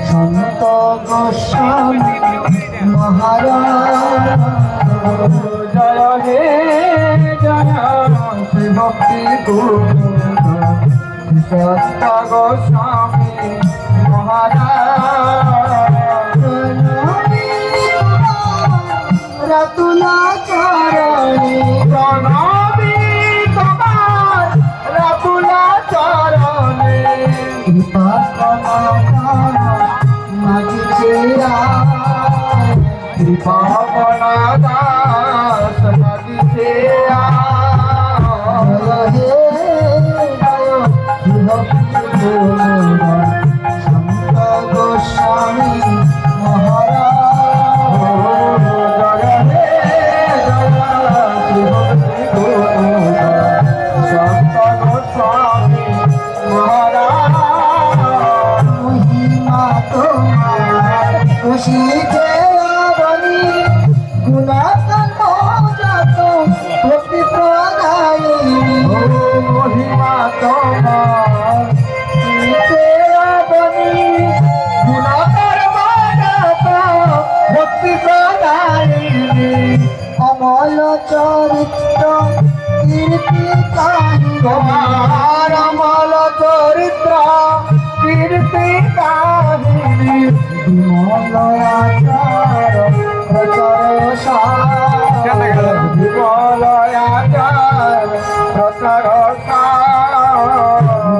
সন্ত গোস্বামী মহারাজ। জয় হে জয় শ্রী ভক্তি সন্ত গোস্বামী মহারাজ। রতুলা চরণে প্রণামী তোমার, রতুলা চরণে কৃপা মাগিছে কৃপা দাস মাগিছে। হে সন্ত গোস্বামী মহারাজ। সন্ত গোস্বামী মহারাজ। মহিমা তোমার খুশিতে বলি, গুণাগান মৌজাত ভক্তি প্রদায়িনী। মহিমা তোমার খুশিতে বলি, গুণাগান মৌজাত ভক্তি প্রদায়িনী। অমল চরিত্র কীর্তি কাহিনী তোমার, অমল চরিত্র কীর্তি কাহিনী। বিমলয়াচার প্রচার সার, বিমলয়াচার প্রচার সার।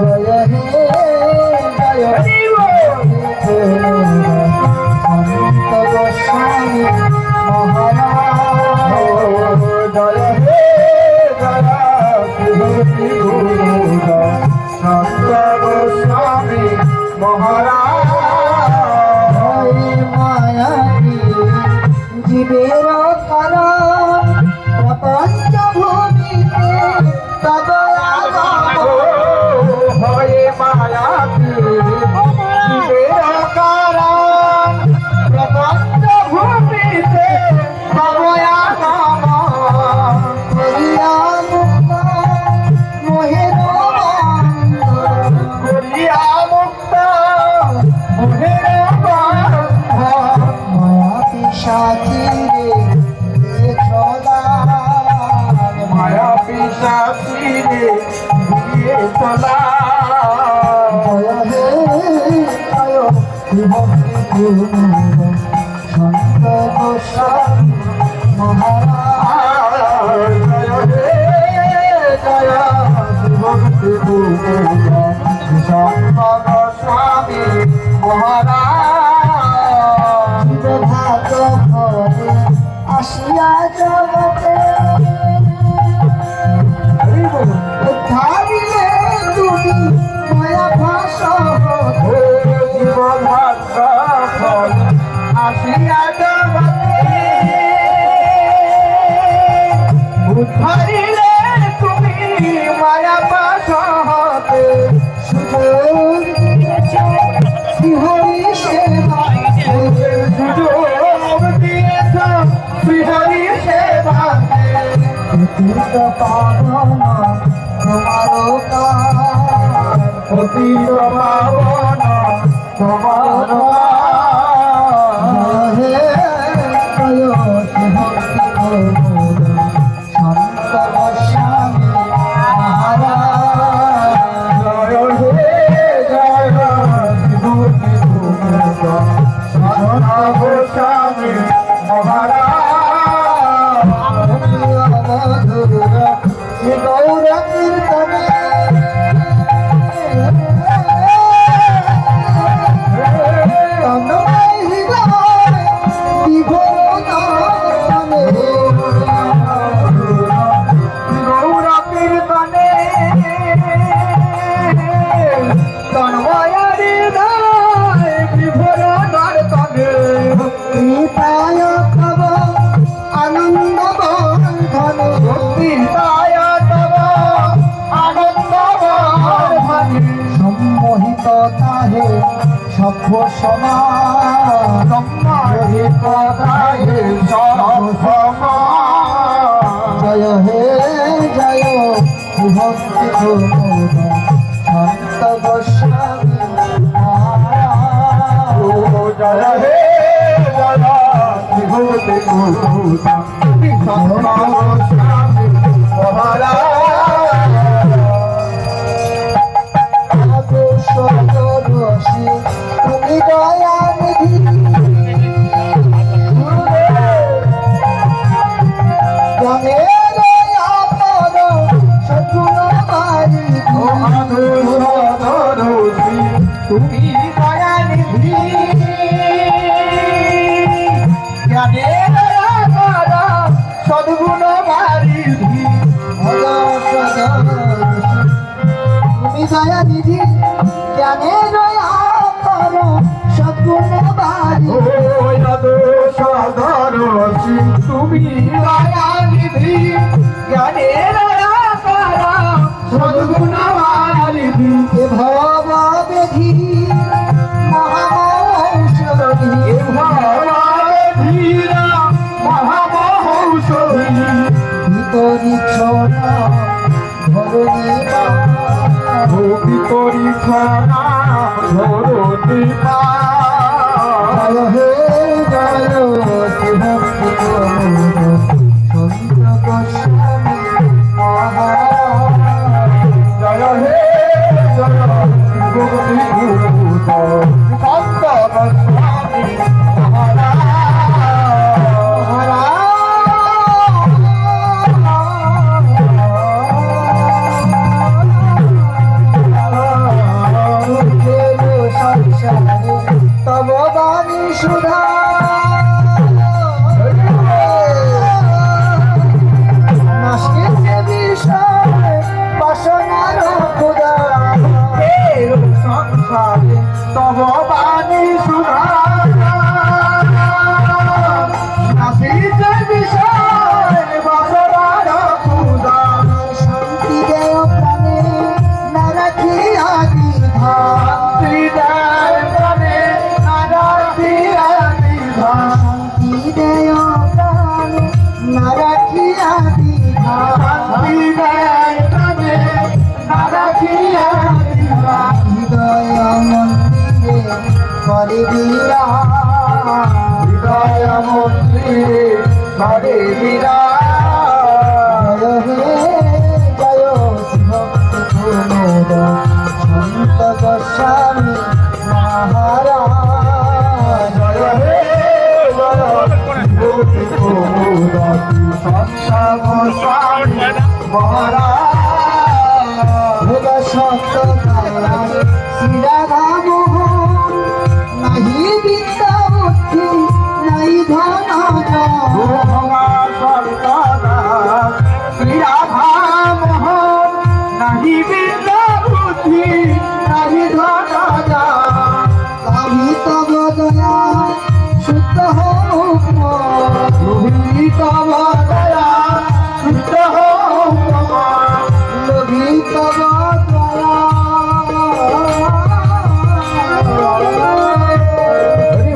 জয় হে জয় সন্ত গোস্বামী মহারাজ। জয় হে জয় সন্ত গোস্বামী মহারাজ। মায়াবী জীবের কারণ প্রপঞ্চ ভূমিতে তব আগমন। হয়ে মায়াবী জীবের কারণ প্রপঞ্চ ভূমিতে তব আগমন। করিয়া মুক্ত মোহের বন্ধন, করিয়া মুক্ত মোহের বন্ধন। মায়া পিশাচিরে মায়া পিশাচিরে দিয়ে চলা। জয় হে জয় ভক্তি সন্ত গোস্বামী মহারাজ। জয় হে জয় ভক্তি সন্ত গোস্বামী মহারাজ। ভাগ ভরে আসিয়া জগতে উদ্ধারিলে তুমি মায়া ভাষতে। ভাগ ভরে আসিয়া জগতে উদ্ধারিলে তুমি মায়া ভাষতে। সুযোগ শ্রীহরি সেবা, সুযোগ দিয়েছ শ্রীহরি সেবা। পতিত পাবন তোমার কাজ, পতিত পাবন তোমার কাজ। হে জয় সন্ত গোস্বামী মহারাজ। জয় হে জয় সন্ত গোস্বামী মহারাজ। গৌর কীর্তনে গৌর কীর্তনে তন্ময় বিভোর দর্শনে। কৃপায় তব আনন্দ বন্ধনে, কৃপায় তব আনন্দ বন্ধনে। সম্মোহিত তাহে সভ্য সমাজ, সম্মোহিত তাহে সভ্য সমাজ। জয় হে জয় ভক্তি সন্ত গোস্বামী জয় হে জয় বিভূতি ভূষণ সর্বস্বামী মহারাজ সদরসি তুমি দয়ানিধি তুমি দয়ানিধি জ্ঞানের সদ্গুণ বারিধি তুমি দয়ানিধি জ্ঞানের সদ্গুণ বারিধি তুমি দয়ানিধি জ্ঞানের সদ্গুণ বারিধি ভববেধি মহামৌষধি মহামৌষধি ভিতরি ছড়া ধরণী ভিতরি ছড়া ধরণী জয় হে জয় শিভক্তি সন্ত গোস্বামী মহারাজ জয় হে জয় শিভক্তি সন্ত গোস্বামী তব বাণী সুধা নাশিছে বিষয় বাসনার ক্ষুধা সংসারে তব বাণী সুধা নাশিছে বিষয় বাসনার ক্ষুধা শান্তি দেয় প্রাণে না রাখিয়া দ্বিধা শান্তি দেয় প্রাণে না রাখিয়া দ্বিধা শান্তি দেয় প্রাণে না রাখিয়া দ্বিধা শান্তি দেয় প্রাণে না রাখিয়া দ্বিধা হৃদয় মন্দিরে করে বিরা হৃদয় মন্দিরে করে বিরা জয় হে জয় শিভক্তি প্রমোদ সন্ত গোস্বামী মহারাজ জয় হে জয় শিভক্তি প্রমোদ সন্ত গোস্বামী মহারাজ সন্ত শ্রী রাধা মোহন নাহি বিদ্যা বুদ্ধি নাই ধন শ্রী রাধা মোহন নাহি বিদ্যা বুদ্ধি নাহি ধন আমি তব দয়া শুদ্ধ হোক লোভী তব দয়া শুদ্ধ হোক লোভী তব দয়া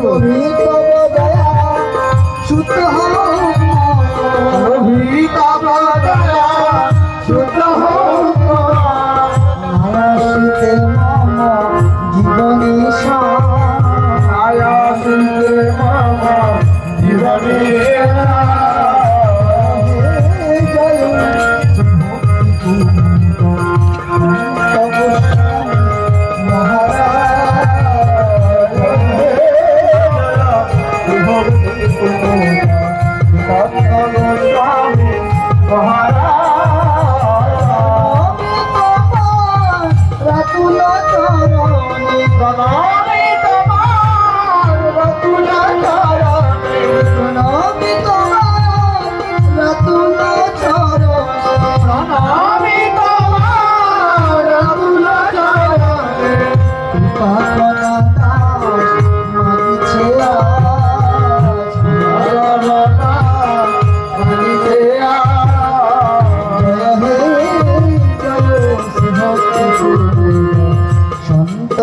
লোভী তব দয়া শুদ্ধ হোক লোভী তব দয়া শুদ্ধ হোক নায়াসিতে মম জীবনী নায়াসিতে মম জীবনী জয় সন্ত